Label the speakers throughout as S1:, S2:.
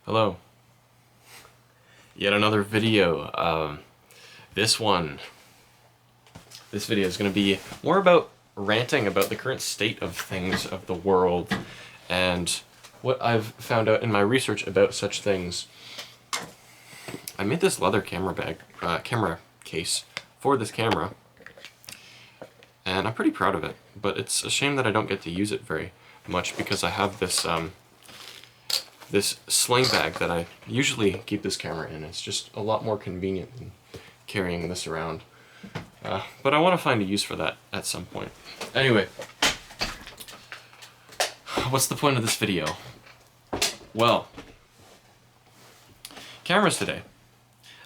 S1: Hello. Yet another video. This video is going to be more about ranting about the current state of things of the world and what I've found out in my research about such things. I made this leather camera case for this camera, and I'm pretty proud of it, but it's a shame that I don't get to use it very much because I have this this sling bag that I usually keep this camera in. It's just a lot more convenient than carrying this around. But I want to find a use for that at some point. Anyway, what's the point of this video? Well, cameras today.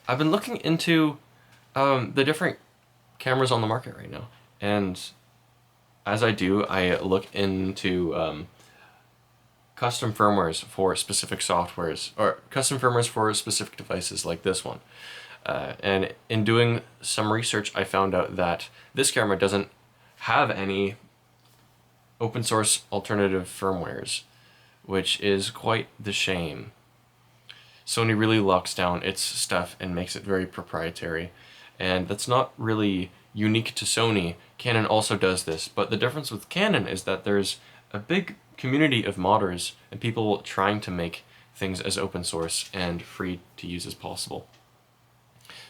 S1: I've been looking into the different cameras on the market right now, and as I do, I look into custom firmwares for specific softwares, or custom firmwares for specific devices like this one. And in doing some research, I found out that this camera doesn't have any open source alternative firmwares, which is quite the shame. Sony really locks down its stuff and makes it very proprietary, and that's not really unique to Sony. Canon also does this, but the difference with Canon is that there's a big community of modders and people trying to make things as open source and free to use as possible.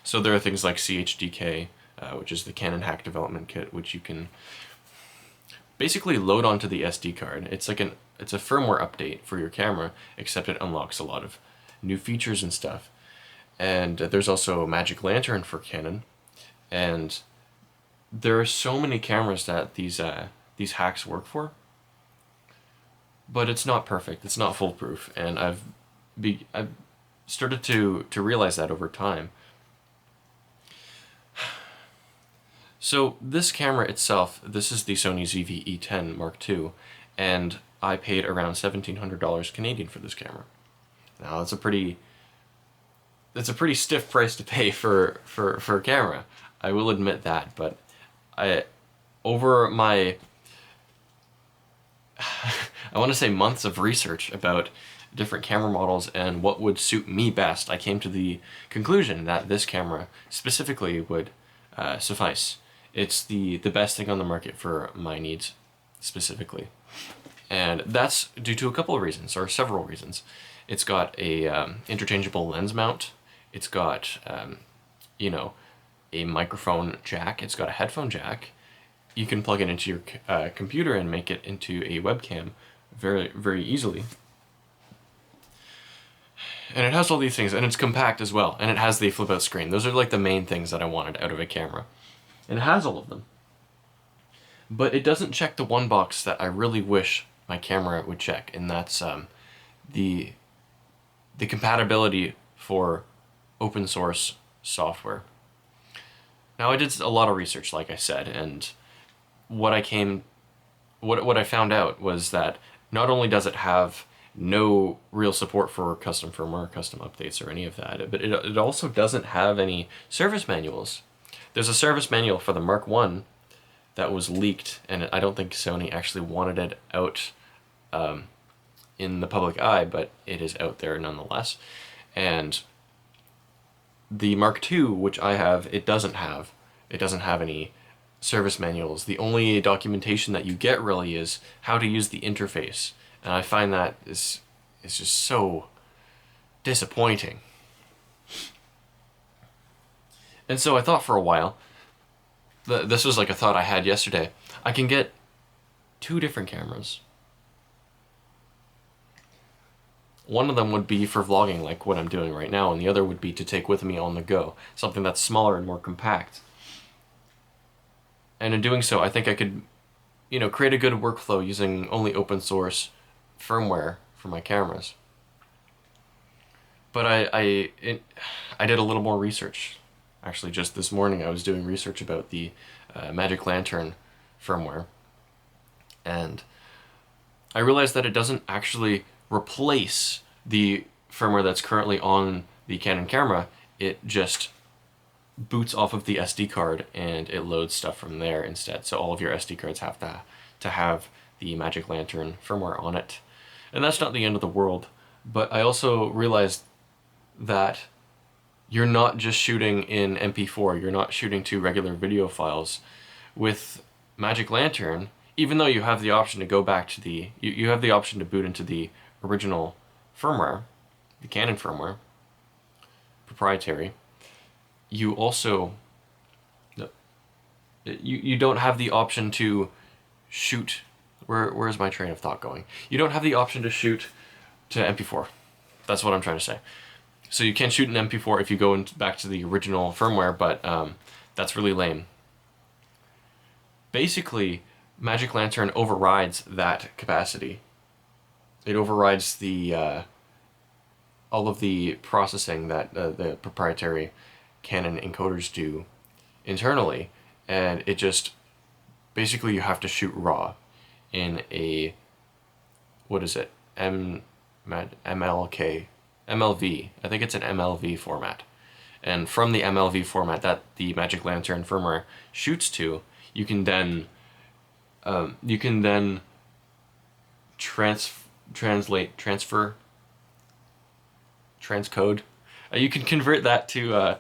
S1: So there are things like CHDK, which is the Canon Hack Development Kit, which you can basically load onto the SD card. It's a firmware update for your camera, except it unlocks a lot of new features and stuff. And there's also Magic Lantern for Canon, and there are so many cameras that these hacks work for. But it's not perfect, it's not foolproof, and I've started to realize that over time. So this camera itself, this is the Sony ZV-E10 Mark II, and I paid around $1,700 Canadian for this camera. Now that's a pretty stiff price to pay for a camera. I will admit that, but over my I want to say months of research about different camera models and what would suit me best, I came to the conclusion that this camera specifically would suffice. It's the best thing on the market for my needs specifically. And that's due to a couple of reasons, or several reasons. It's got a interchangeable lens mount. It's got, a microphone jack. It's got a headphone jack. You can plug it into your computer and make it into a webcam very, very easily. And it has all these things, and it's compact as well, and it has the flip-out screen. Those are like the main things that I wanted out of a camera. And it has all of them. But it doesn't check the one box that I really wish my camera would check, and that's the compatibility for open source software. Now, I did a lot of research, like I said, and what I found out was that not only does it have no real support for custom firmware, custom updates, or any of that, but it also doesn't have any service manuals. There's a service manual for the Mark I that was leaked, and I don't think Sony actually wanted it out in the public eye, but it is out there nonetheless. And the Mark II, which I have, it doesn't have any service manuals. The only documentation that you get really is how to use the interface, and I find that is just so disappointing. And so I thought for a while, this was like a thought I had yesterday, I can get 2 different cameras. One of them would be for vlogging, like what I'm doing right now, and the other would be to take with me on the go, something that's smaller and more compact. And in doing so, I think I could, create a good workflow using only open source firmware for my cameras. But I did a little more research. Actually, just this morning I was doing research about the Magic Lantern firmware, and I realized that it doesn't actually replace the firmware that's currently on the Canon camera. It just boots off of the SD card and it loads stuff from there instead. So all of your SD cards have to have the Magic Lantern firmware on it. And that's not the end of the world. But I also realized that you're not just shooting in MP4, you're not shooting to regular video files. With Magic Lantern, even though you have the option to go back to you have the option to boot into the original firmware, the Canon firmware, proprietary, you also, you don't have the option to shoot, where's my train of thought going? You don't have the option to shoot to MP4. That's what I'm trying to say. So you can shoot an MP4 if you go back to the original firmware, but that's really lame. Basically, Magic Lantern overrides that capacity. It overrides the all of the processing that the proprietary Canon encoders do internally, and it just basically you have to shoot RAW in a, what is it, MLV. I think it's an MLV format, and from the MLV format that the Magic Lantern firmware shoots to, you can then transfer, transcode. You can convert that to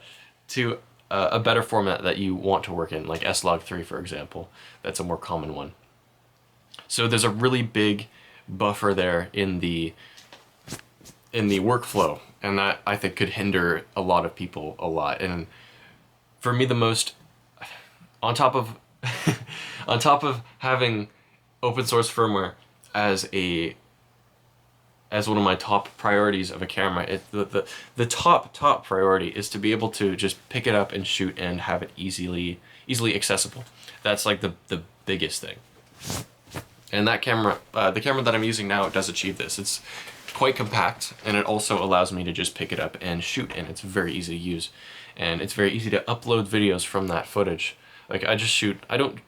S1: a better format that you want to work in, like S-Log3, for example. That's a more common one. So there's a really big buffer there in the workflow, and that I think could hinder a lot of people a lot. And for me, the most, on top of on top of having open source firmware as one of my top priorities of a camera, the top priority is to be able to just pick it up and shoot and have it easily accessible. That's like the biggest thing. And that camera, the camera that I'm using now, does achieve this. It's quite compact, and it also allows me to just pick it up and shoot, and it's very easy to use. And it's very easy to upload videos from that footage. Like, I just shoot, I don't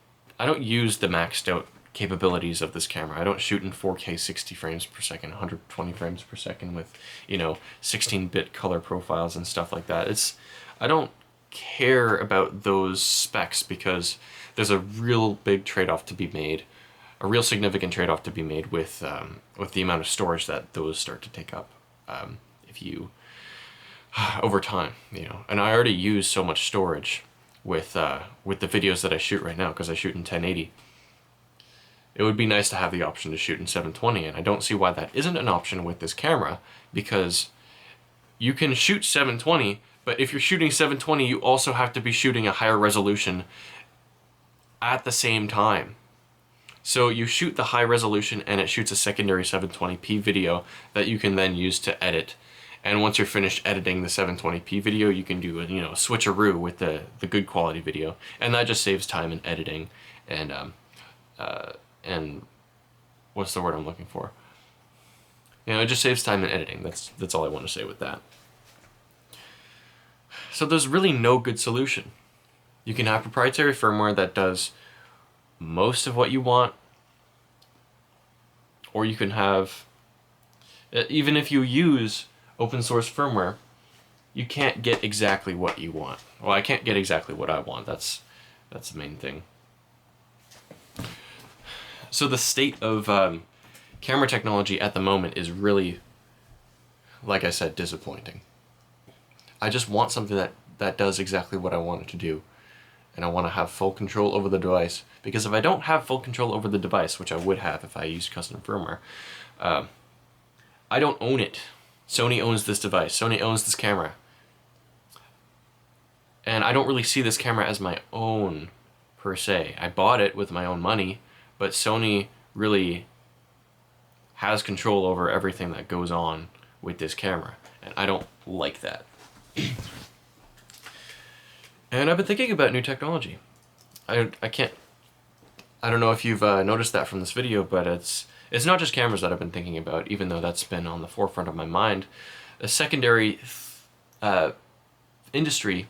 S1: use the maxed out capabilities of this camera. I don't shoot in 4K 60 frames per second, 120 frames per second with, 16-bit color profiles and stuff like that. I don't care about those specs because there's a real big trade-off to be made, a real significant trade-off to be made with the amount of storage that those start to take up if you over time, And I already use so much storage with the videos that I shoot right now because I shoot in 1080. It would be nice to have the option to shoot in 720, and I don't see why that isn't an option with this camera, because you can shoot 720, but if you're shooting 720, you also have to be shooting a higher resolution at the same time. So you shoot the high resolution and it shoots a secondary 720p video that you can then use to edit. And once you're finished editing the 720p video, you can do a switcheroo with the good quality video, and that just saves time in editing and what's the word I'm looking for? It just saves time in editing. That's all I want to say with that. So there's really no good solution. You can have proprietary firmware that does most of what you want, or you can have, even if you use open source firmware, you can't get exactly what you want. Well, I can't get exactly what I want. That's the main thing. So the state of camera technology at the moment is really, like I said, disappointing. I just want something that does exactly what I want it to do. And I want to have full control over the device, because if I don't have full control over the device, which I would have if I used custom firmware, I don't own it. Sony owns this device. Sony owns this camera. And I don't really see this camera as my own, per se. I bought it with my own money, but Sony really has control over everything that goes on with this camera, and I don't like that. And I've been thinking about new technology. I don't know if you've noticed that from this video, but it's not just cameras that I've been thinking about, even though that's been on the forefront of my mind. A secondary industry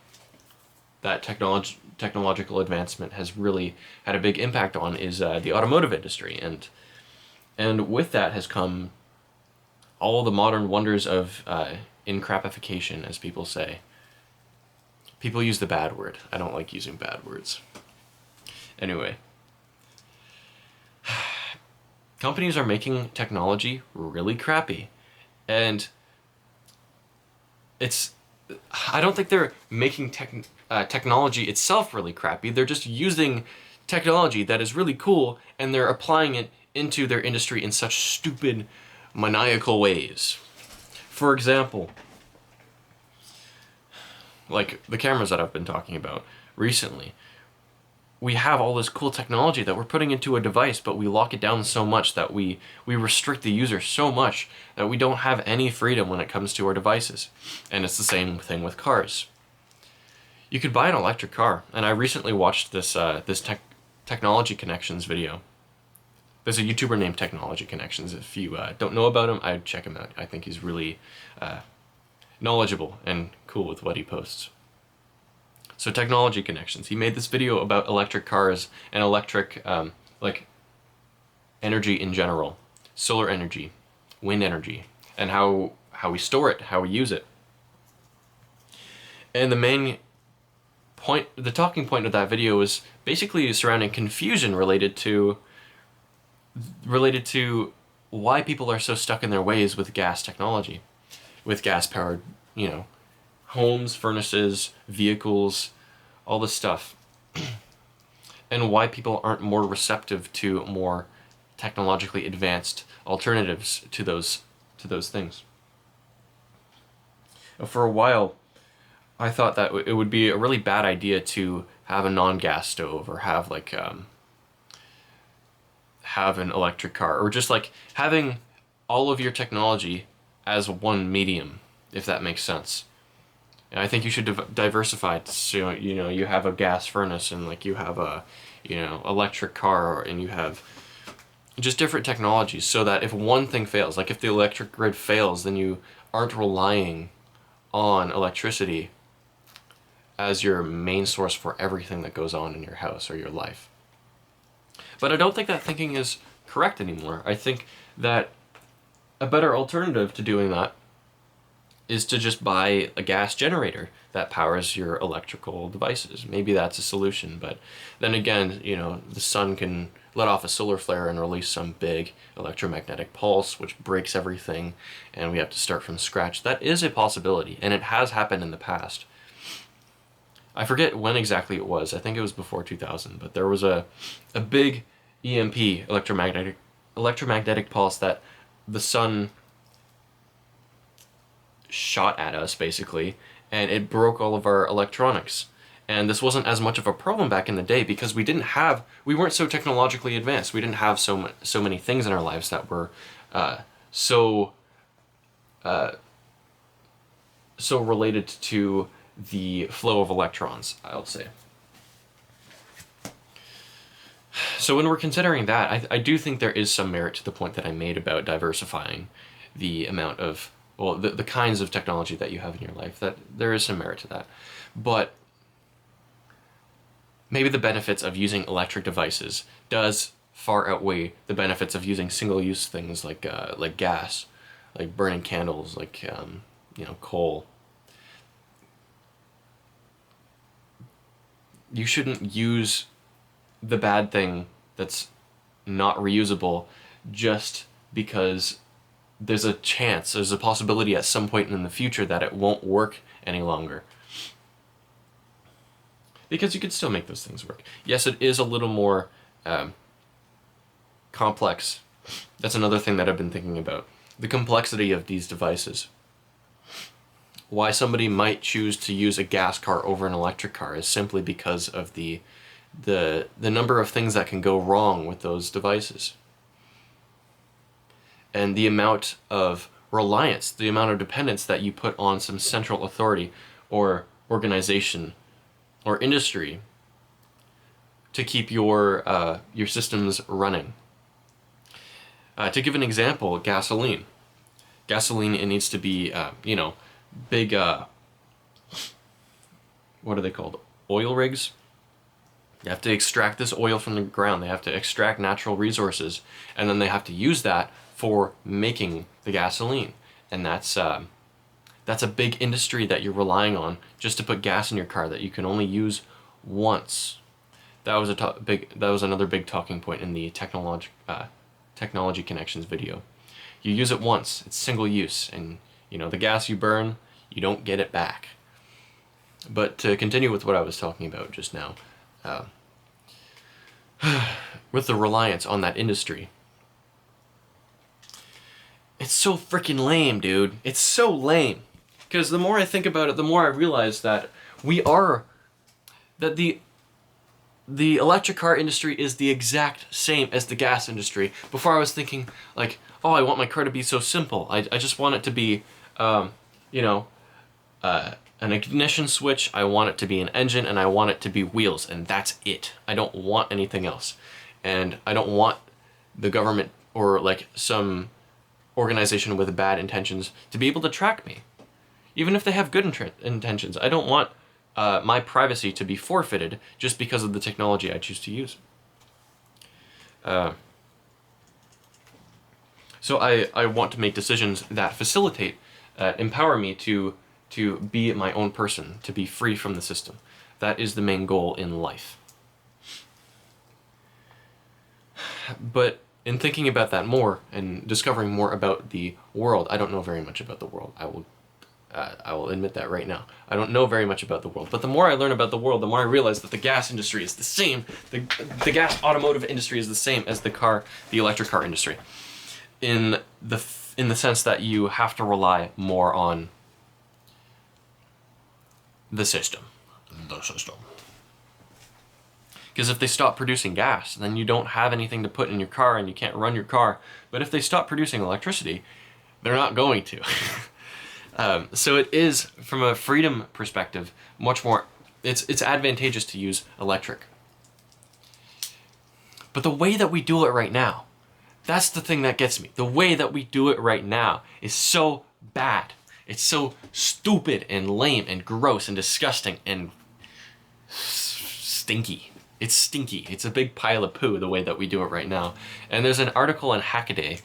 S1: that technological advancement has really had a big impact on is the automotive industry, and with that has come all the modern wonders of encrapification, as people say. People use the bad word. I don't like using bad words. Anyway, companies are making technology really crappy, And it's, I don't think they're making technology itself really crappy. They're just using technology that is really cool, and they're applying it into their industry in such stupid, maniacal ways. For example, like the cameras that I've been talking about recently. We have all this cool technology that we're putting into a device, but we lock it down so much that we restrict the user so much that we don't have any freedom when it comes to our devices. And it's the same thing with cars. You could buy an electric car, and I recently watched this Technology Connections video. There's a YouTuber named Technology Connections. If you don't know about him, I'd check him out. I think he's really knowledgeable and cool with what he posts. So Technology Connections, he made this video about electric cars and electric, like, energy in general, solar energy, wind energy, and how we store it, how we use it. And the main point, the talking point of that video is basically surrounding confusion related to why people are so stuck in their ways with gas technology, with gas-powered, homes, furnaces, vehicles, all this stuff, and why people aren't more receptive to more technologically advanced alternatives to those things. For a while, I thought that it would be a really bad idea to have a non-gas stove, or have have an electric car, or just like having all of your technology as one medium, if that makes sense. And I think you should diversify. So you have a gas furnace, and like you have a electric car, and you have just different technologies, so that if one thing fails, like if the electric grid fails, then you aren't relying on electricity as your main source for everything that goes on in your house or your life. But I don't think that thinking is correct anymore. I think that a better alternative to doing that is to just buy a gas generator that powers your electrical devices. Maybe that's a solution, but then again, the sun can let off a solar flare and release some big electromagnetic pulse, which breaks everything, and we have to start from scratch. That is a possibility, and it has happened in the past. I forget when exactly it was. I think it was before 2000, but there was a big EMP, electromagnetic pulse, that the sun shot at us, basically, and it broke all of our electronics. And this wasn't as much of a problem back in the day because we weren't so technologically advanced. We didn't have so many things in our lives that were so related to the flow of electrons, I'll say. So when we're considering that, I do think there is some merit to the point that I made about diversifying the amount of, the kinds of technology that you have in your life. That there is some merit to that. But maybe the benefits of using electric devices does far outweigh the benefits of using single-use things like gas, like burning candles, like coal. You shouldn't use the bad thing that's not reusable just because there's a possibility at some point in the future that it won't work any longer. Because you could still make those things work. Yes, it is a little more complex. That's another thing that I've been thinking about. The complexity of these devices. Why somebody might choose to use a gas car over an electric car is simply because of the number of things that can go wrong with those devices. And the amount of reliance, the amount of dependence that you put on some central authority or organization or industry to keep your systems running. To give an example, gasoline. Gasoline, it needs to be, big, what are they called? Oil rigs? You have to extract this oil from the ground. They have to extract natural resources, and then they have to use that for making the gasoline. And that's a big industry that you're relying on just to put gas in your car that you can only use once. That was another big talking point in the Technology Connections video. You use it once, it's single use, and the gas you burn, you don't get it back. But to continue with what I was talking about just now, with the reliance on that industry, it's so freaking lame, dude. It's so lame. Because the more I think about it, the more I realize that the electric car industry is the exact same as the gas industry. Before I was thinking, like, oh, I want my car to be so simple. I just want it to be, an ignition switch, I want it to be an engine, and I want it to be wheels, and that's it. I don't want anything else. And I don't want the government or, like, some organization with bad intentions to be able to track me. Even if they have good intentions. I don't want my privacy to be forfeited just because of the technology I choose to use. So I want to make decisions that facilitate, empower me to be my own person, to be free from the system. That is the main goal in life. But in thinking about that more and discovering more about the world, I don't know very much about the world. I will admit that right now. I don't know very much about the world. But the more I learn about the world, the more I realize that the gas industry is the same. The gas automotive industry is the same as the electric car industry. In the sense that you have to rely more on the system. Because if they stop producing gas, then you don't have anything to put in your car and you can't run your car. But if they stop producing electricity, they're not going to. So it is, from a freedom perspective, much more, it's advantageous to use electric. But the way that we do it right now, that's the thing that gets me. The way that we do it right now is so bad. It's so stupid and lame and gross and disgusting and stinky. It's stinky. It's a big pile of poo the way that we do it right now. And there's an article in Hackaday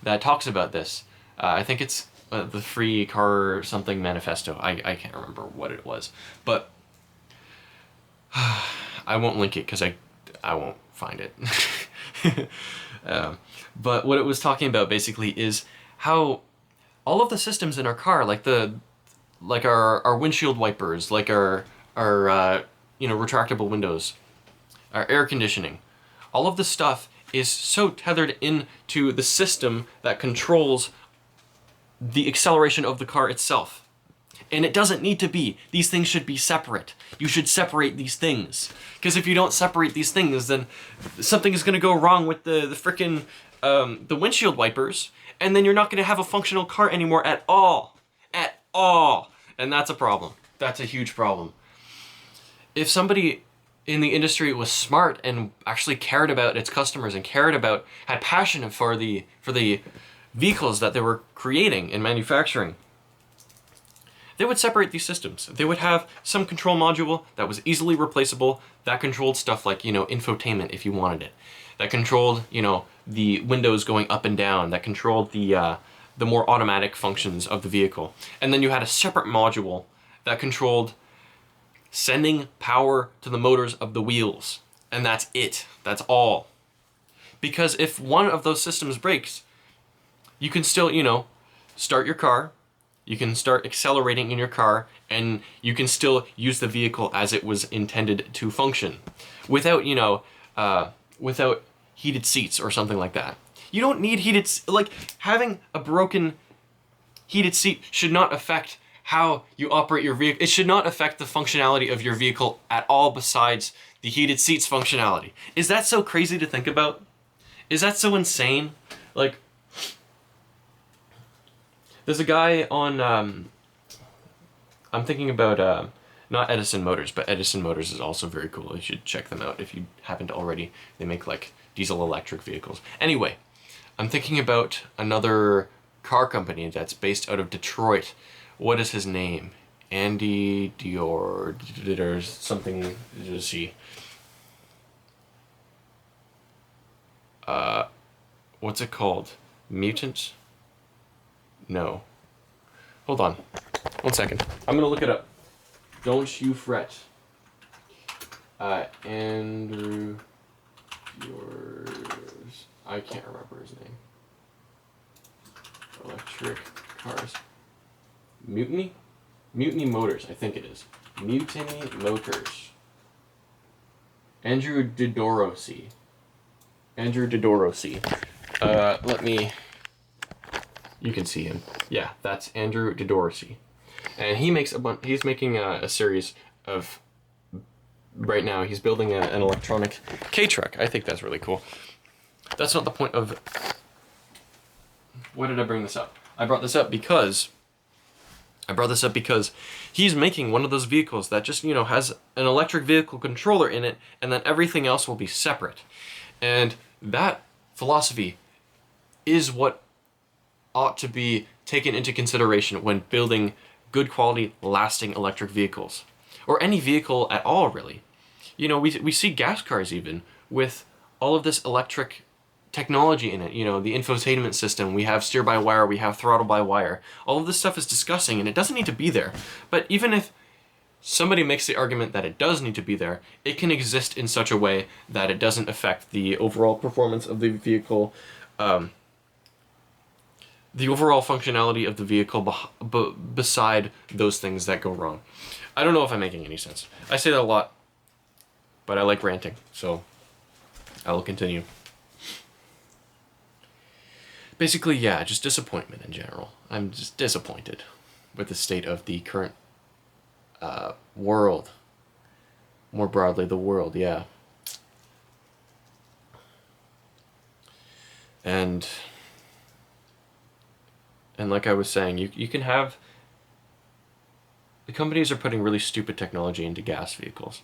S1: that talks about this. I think it's the Free Car something manifesto. I can't remember what it was. But I won't link it because I won't find it. But what it was talking about basically is how all of the systems in our car, like our windshield wipers, like our retractable windows, our air conditioning, all of this stuff is so tethered into the system that controls the acceleration of the car itself. And it doesn't need to be. These things should be separate. You should separate these things. Because if you don't separate these things, then something is going to go wrong with the frickin' the windshield wipers, and then you're not going to have a functional car anymore at all. At all. And that's a problem. That's a huge problem. If somebody in the industry was smart and actually cared about its customers and had passion for the vehicles that they were creating and manufacturing, they would separate these systems. They would have some control module that was easily replaceable, that controlled stuff like, infotainment if you wanted it. That controlled, the windows going up and down, that controlled the more automatic functions of the vehicle. And then you had a separate module that controlled sending power to the motors of the wheels. And that's it. That's all. Because if one of those systems breaks, you can still, start your car, you can start accelerating in your car, and you can still use the vehicle as it was intended to function without, without heated seats or something like that. You don't need having a broken heated seat should not affect how you operate your vehicle. It should not affect the functionality of your vehicle at all besides the heated seats functionality. Is that so crazy to think about? Is that so insane? Like, there's a guy on, I'm thinking about, not Edison Motors, but Edison Motors is also very cool. You should check them out if you haven't already. They make, diesel electric vehicles. Anyway, I'm thinking about another car company that's based out of Detroit. What is his name? Andy Dior, or something, let's see. What's it called? Mutant? No. Hold on. 1 second. I'm gonna look it up. Don't you fret. Andrew Dior's... I can't remember his name. electric cars. Mutiny? Mutiny Motors, I think it is. Mutiny Motors. Andrew Dodorosi. Andrew Dodorosi. Let me... You can see him. Yeah, that's Andrew Dodorosi. And he makes he's making a series of... Right now, he's building an electronic K-truck. I think that's really cool. That's not the point of... Why did I bring this up? I brought this up because he's making one of those vehicles that just, you know, has an electric vehicle controller in it, and then everything else will be separate. And that philosophy is what ought to be taken into consideration when building good quality, lasting electric vehicles. Or any vehicle at all, really. You know, we see gas cars even with all of this electric technology in it. You know, the infotainment system, we have steer-by-wire, we have throttle-by-wire. All of this stuff is disgusting, and it doesn't need to be there. But even if somebody makes the argument that it does need to be there, it can exist in such a way that it doesn't affect the overall performance of the vehicle, the overall functionality of the vehicle beside those things that go wrong. I don't know if I'm making any sense. I say that a lot, but I like ranting, so I will continue. Basically, yeah, just disappointment in general. I'm just disappointed with the state of the current world. More broadly, the world, yeah. And like I was saying, you can have... The companies are putting really stupid technology into gas vehicles,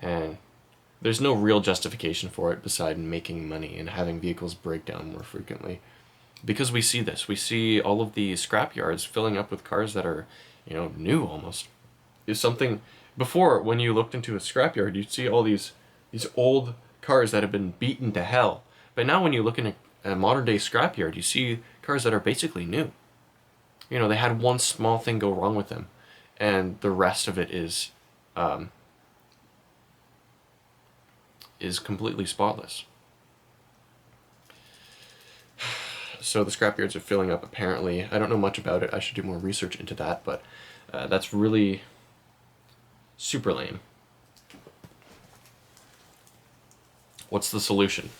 S1: and there's no real justification for it beside making money and having vehicles break down more frequently. Because we see this. We see all of the scrap yards filling up with cars that are, you know, new almost. Is something... Before, when you looked into a scrapyard, you'd see all these old cars that have been beaten to hell. But now when you look in a modern-day scrapyard, you see cars that are basically new. You know, they had one small thing go wrong with them, and the rest of it is completely spotless. So the scrapyards are filling up, apparently. I don't know much about it. I should do more research into that, but that's really super lame. What's the solution?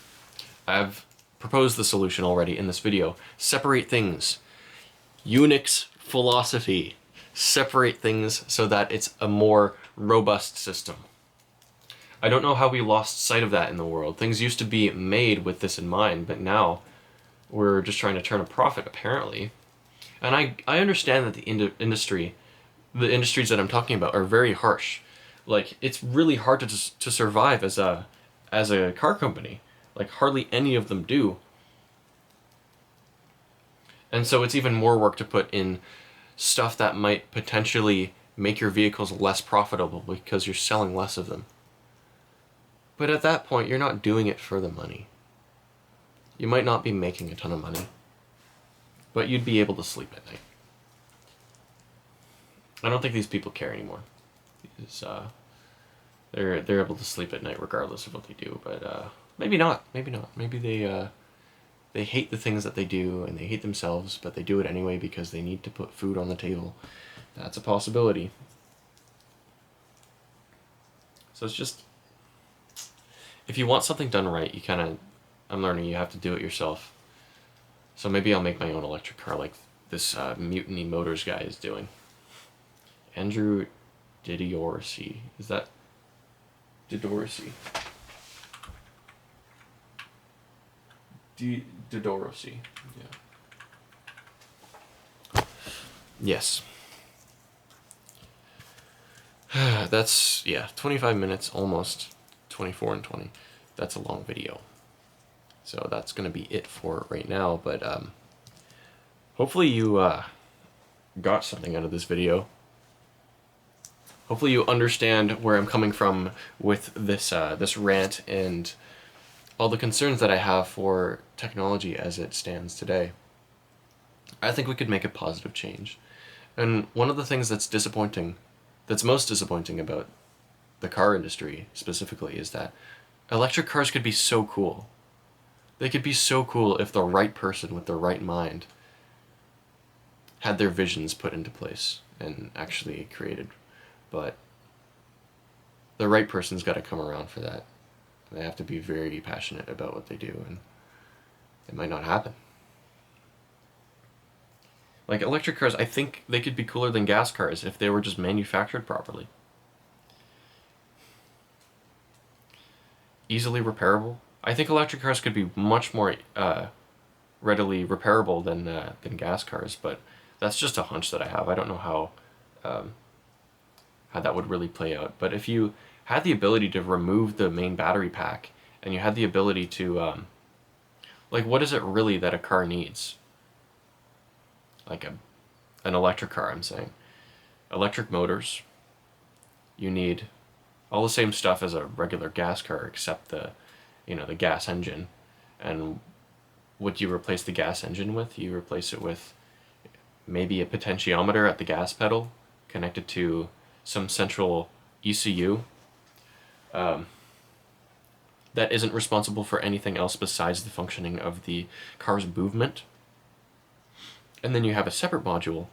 S1: I've proposed the solution already in this video. Separate things. Unix philosophy. Separate things so that it's a more robust system. I don't know how we lost sight of that in the world. Things used to be made with this in mind, but now we're just trying to turn a profit, apparently. And I understand that the industries that I'm talking about are very harsh. Like, it's really hard to survive as a car company. Like, hardly any of them do. And so it's even more work to put in stuff that might potentially make your vehicles less profitable because you're selling less of them. But at that point, you're not doing it for the money. You might not be making a ton of money, but you'd be able to sleep at night. I don't think these people care anymore. They're able to sleep at night regardless of what they do, but maybe not. Maybe not. Maybe they hate the things that they do, and they hate themselves, but they do it anyway because they need to put food on the table. That's a possibility. So it's just... If you want something done right, you kind of... I'm learning you have to do it yourself. So maybe I'll make my own electric car like this Mutiny Motors guy is doing. Andrew Dodorosi. Is that... Dodorosi? Dodorosi. Yeah. Yes. That's, yeah, 25 minutes, almost 24 and 20. That's a long video. So that's going to be it for right now, but hopefully you got something out of this video. Hopefully you understand where I'm coming from with this this rant and all the concerns that I have for technology as it stands today. I think we could make a positive change. And one of the things that's most disappointing about the car industry specifically is that electric cars could be so cool. They could be so cool if the right person with the right mind had their visions put into place and actually created. But the right person's got to come around for that. They have to be very passionate about what they do, and it might not happen. Like electric cars, I think they could be cooler than gas cars if they were just manufactured properly. Easily repairable. I think electric cars could be much more readily repairable than gas cars, but that's just a hunch that I have. I don't know how that would really play out. But if you had the ability to remove the main battery pack, and you had the ability to like, what is it really that a car needs? Like an electric car, I'm saying. Electric motors. You need all the same stuff as a regular gas car, except the gas engine. And what you replace the gas engine with? You replace it with maybe a potentiometer at the gas pedal connected to some central ECU that isn't responsible for anything else besides the functioning of the car's movement. And then you have a separate module.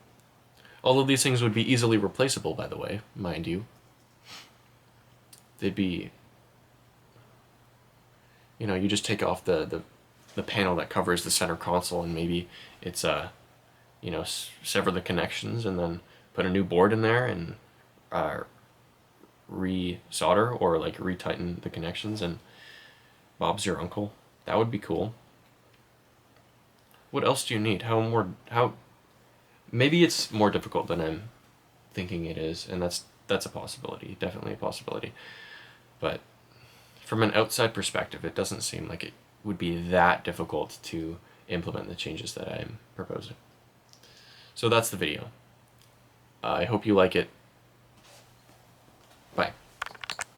S1: All of these things would be easily replaceable, by the way, mind you. They'd be, you just take off the panel that covers the center console, and maybe it's sever the connections and then put a new board in there and re-solder or like retighten the connections, and Bob's your uncle. That would be cool. What else do you need? How maybe it's more difficult than I'm thinking it is, and that's a possibility, definitely a possibility. But from an outside perspective, it doesn't seem like it would be that difficult to implement the changes that I'm proposing. So that's the video. I hope you like it.